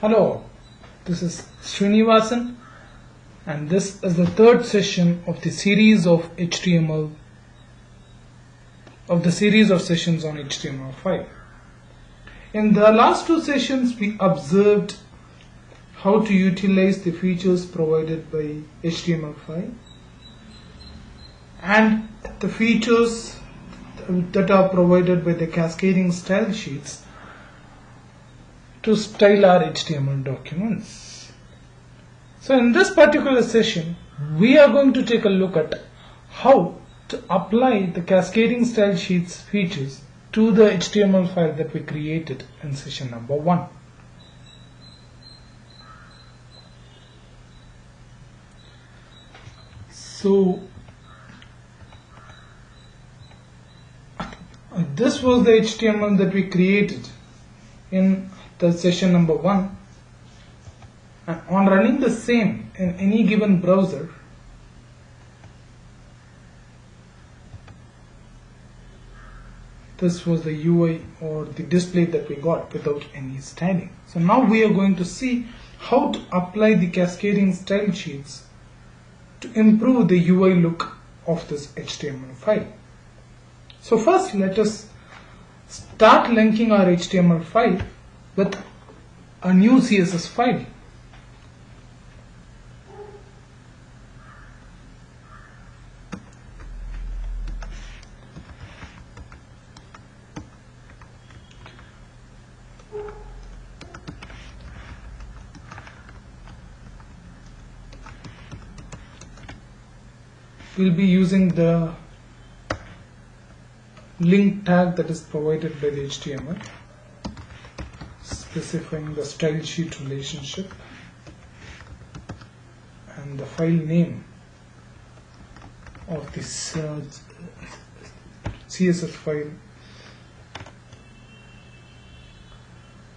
Hello, this is Srinivasan and this is the third session of the series of sessions on HTML5. In the last two sessions we observed how to utilize the features provided by HTML5 and the features that are provided by the cascading style sheets to style our HTML documents. So in this particular session, we are going to take a look at how to apply the cascading style sheets features to the HTML file that we created in session number 1. So this was the HTML that we created in the session number 1, and on running the same in any given browser, this was the UI or the display that we got without any styling. So now we are going to see how to apply the cascading style sheets to improve the UI look of this HTML file. So first let us start linking our HTML file with a new CSS file. We'll be using the link tag that is provided by the HTML, specifying the style sheet relationship and the file name of this CSS file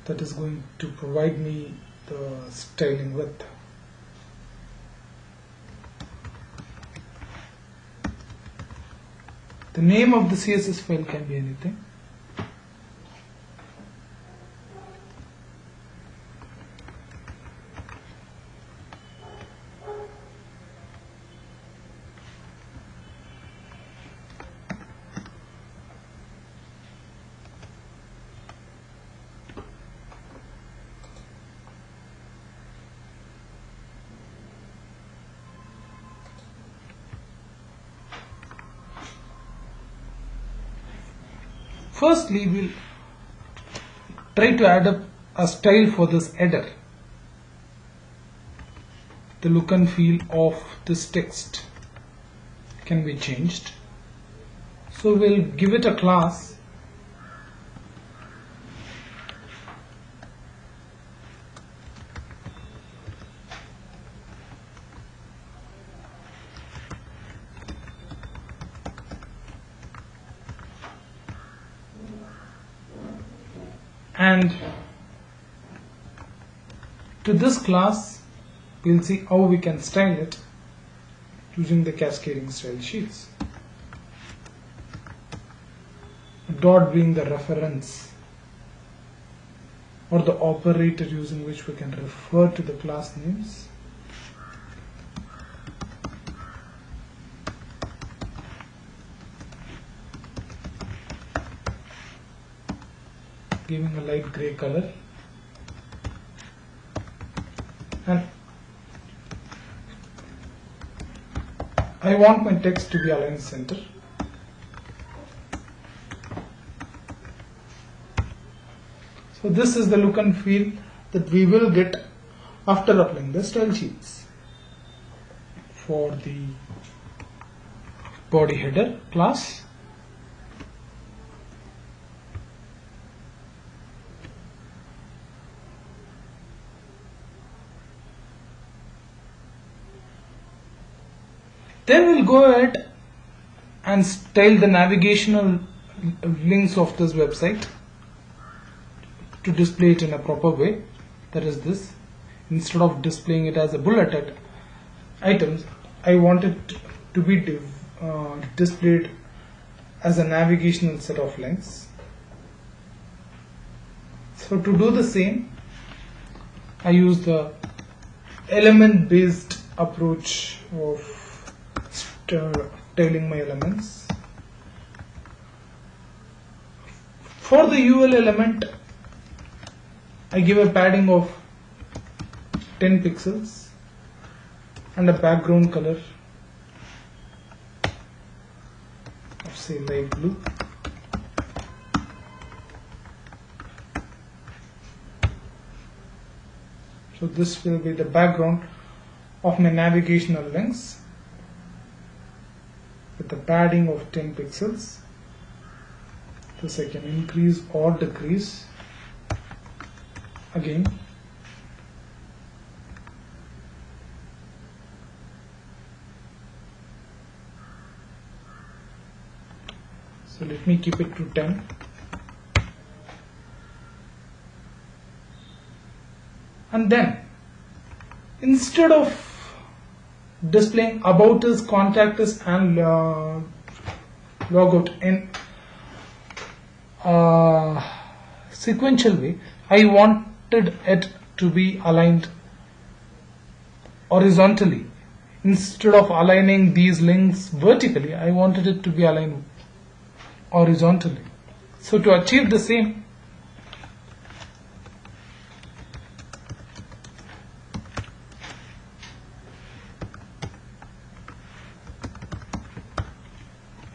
that is going to provide me the styling width. The name of the CSS file can be anything. Firstly, we'll try to add up a style for this header. The look and feel of this text can be changed. So we'll give it a class and to this class we'll see how we can style it using the cascading style sheets. Dot being the reference or the operator using which we can refer to the class names. Giving a light gray color, and I want my text to be aligned center. So this is the look and feel that we will get after applying the style sheets for the body header class. Then we'll go ahead and style the navigational links of this website to display it in a proper way. That is this. Instead of displaying it as a bulleted items, I want it to be displayed as a navigational set of links. So to do the same, I use the element based approach of styling my elements. For the UL element, I give a padding of 10 pixels and a background color of say light blue. So this will be the background of my navigational links with a padding of 10 pixels. This I can increase or decrease again. So let me keep it to 10. And then instead of displaying about us, contact us and logout in sequential way, I wanted it to be aligned horizontally. Instead of aligning these links vertically, I wanted it to be aligned horizontally. So to achieve the same,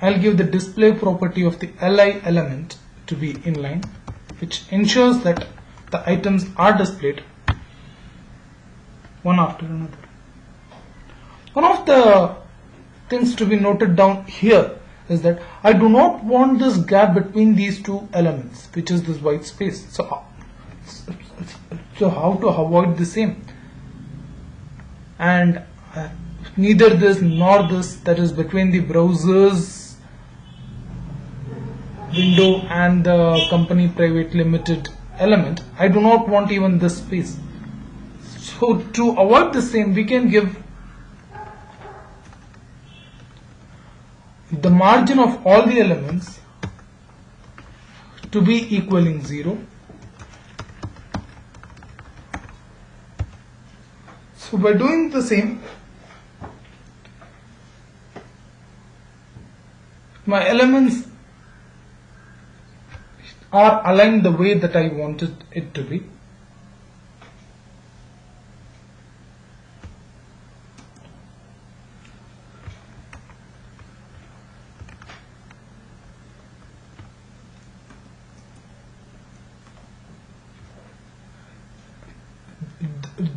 I'll give the display property of the li element to be inline, which ensures that the items are displayed one after another. One of the things to be noted down here is that I do not want this gap between these two elements, which is this white space. So how to avoid the same? And neither this nor this, that is between the browser's window and the company private limited element, I do not want even this space. So to avoid the same, we can give the margin of all the elements to be equaling 0. So by doing the same, my elements are aligned the way that I wanted it to be.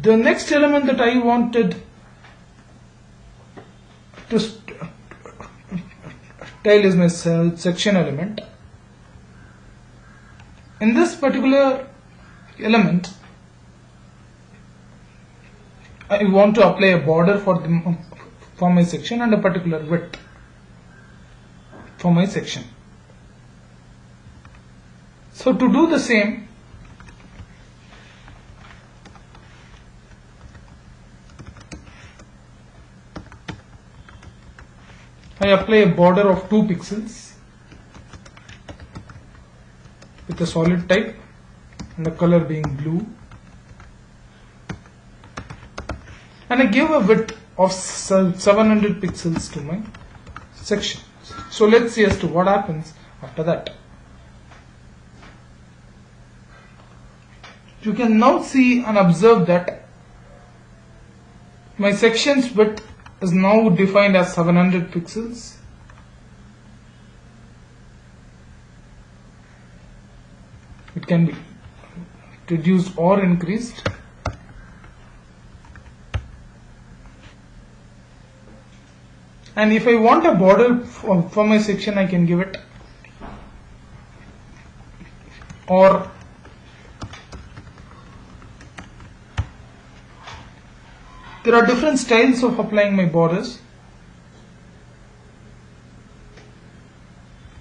The next element that I wanted to style is my section element. In this particular element, I want to apply a border for my section and a particular width for my section. So to do the same, I apply a border of 2 pixels with a solid type and the color being blue, and I give a width of 700 pixels to my section. So let's see as to what happens after that. You can now see and observe that my section's width is now defined as 700 pixels. It can be reduced or increased. And if I want a border for my section, I can give it, or there are different styles of applying my borders.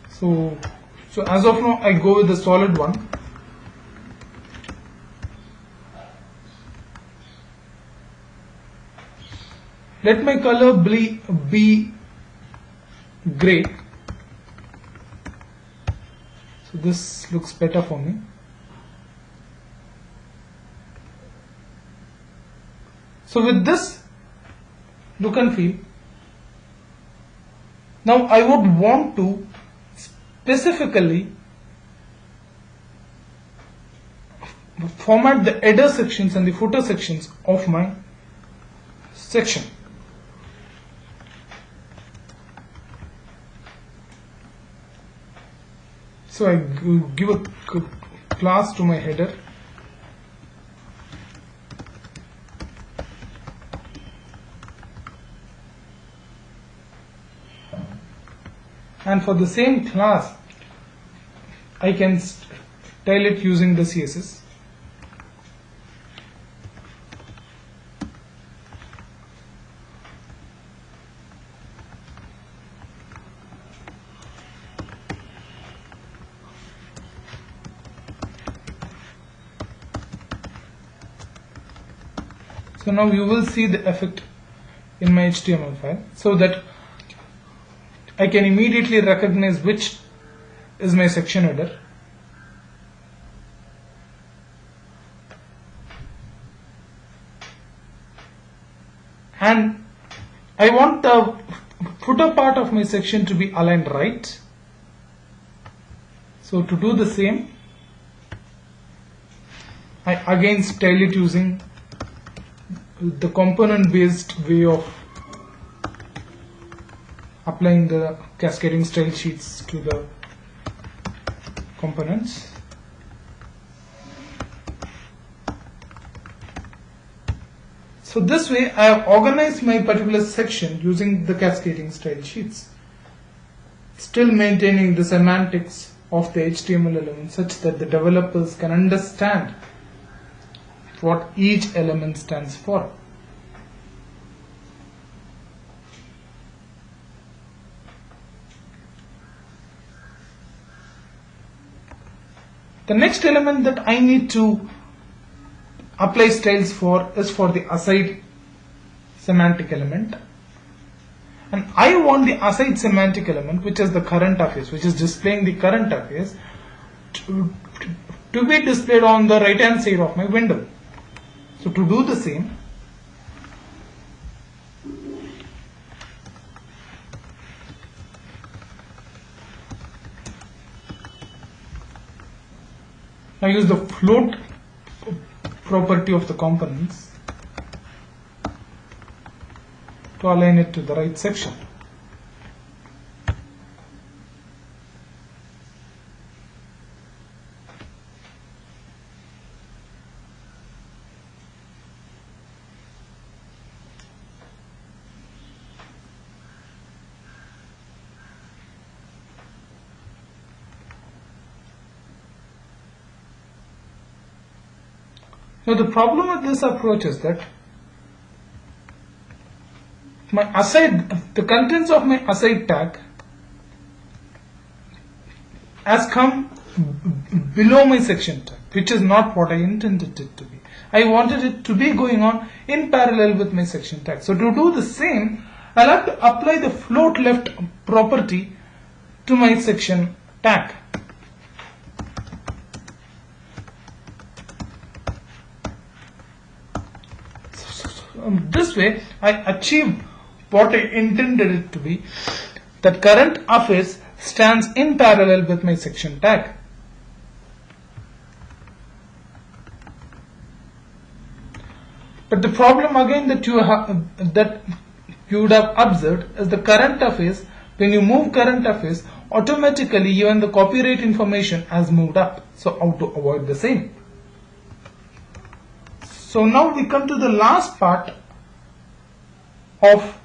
So as of now, I go with the solid one. Let my color be gray. So this looks better for me. So with this look and feel, now I would want to specifically format the header sections and the footer sections of my section. So I give a class to my header, and for the same class I can style it using the CSS. So now you will see the effect in my HTML file, so that I can immediately recognize which is my section header. And I want the footer part of my section to be aligned right. So to do the same, I again style it using the component based way of applying the cascading style sheets to the components. So this way I have organized my particular section using the cascading style sheets, still maintaining the semantics of the HTML element such that the developers can understand what each element stands for. The next element that I need to apply styles for is for the aside semantic element, and I want the aside semantic element, which is the current affairs, which is displaying the current affairs, to be displayed on the right hand side of my window. So to do the same, now use the float property of the components to align it to the right section. Now the problem with this approach is that the contents of my aside tag has come below my section tag, which is not what I intended it to be. I wanted it to be going on in parallel with my section tag. So to do the same, I'll have to apply the float left property to my section tag. This way I achieve what I intended it to be, that current affairs stands in parallel with my section tag. But the problem again that you would have observed is the current affairs. When you move current affairs, automatically even the copyright information has moved up. So how to avoid the same? So now we come to the last part of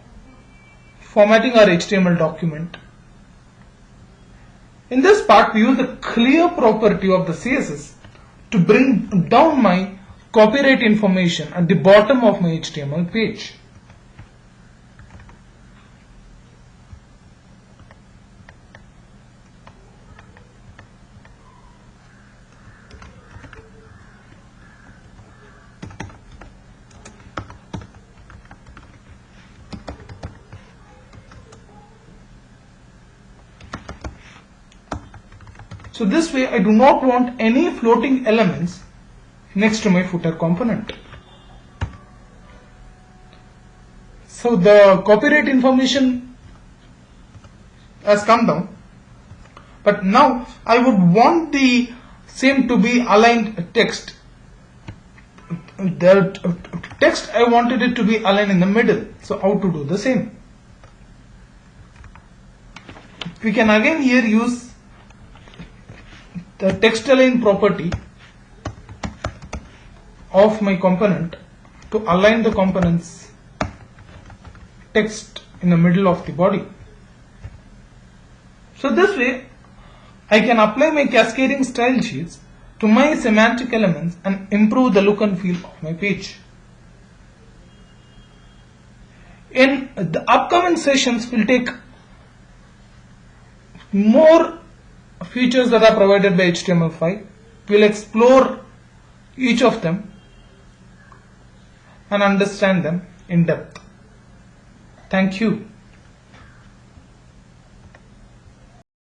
formatting our HTML document. In this part, we use the clear property of the CSS to bring down my copyright information at the bottom of my HTML page. So this way I do not want any floating elements next to my footer component. So the copyright information has come down, but now I would want the same to be aligned text. The text, I wanted it to be aligned in the middle. So how to do the same? We can again here use the text align property of my component to align the component's text in the middle of the body. So this way I can apply my cascading style sheets to my semantic elements and improve the look and feel of my page. In the upcoming sessions, we'll take more features that are provided by HTML5. We'll explore each of them and understand them in depth. Thank you.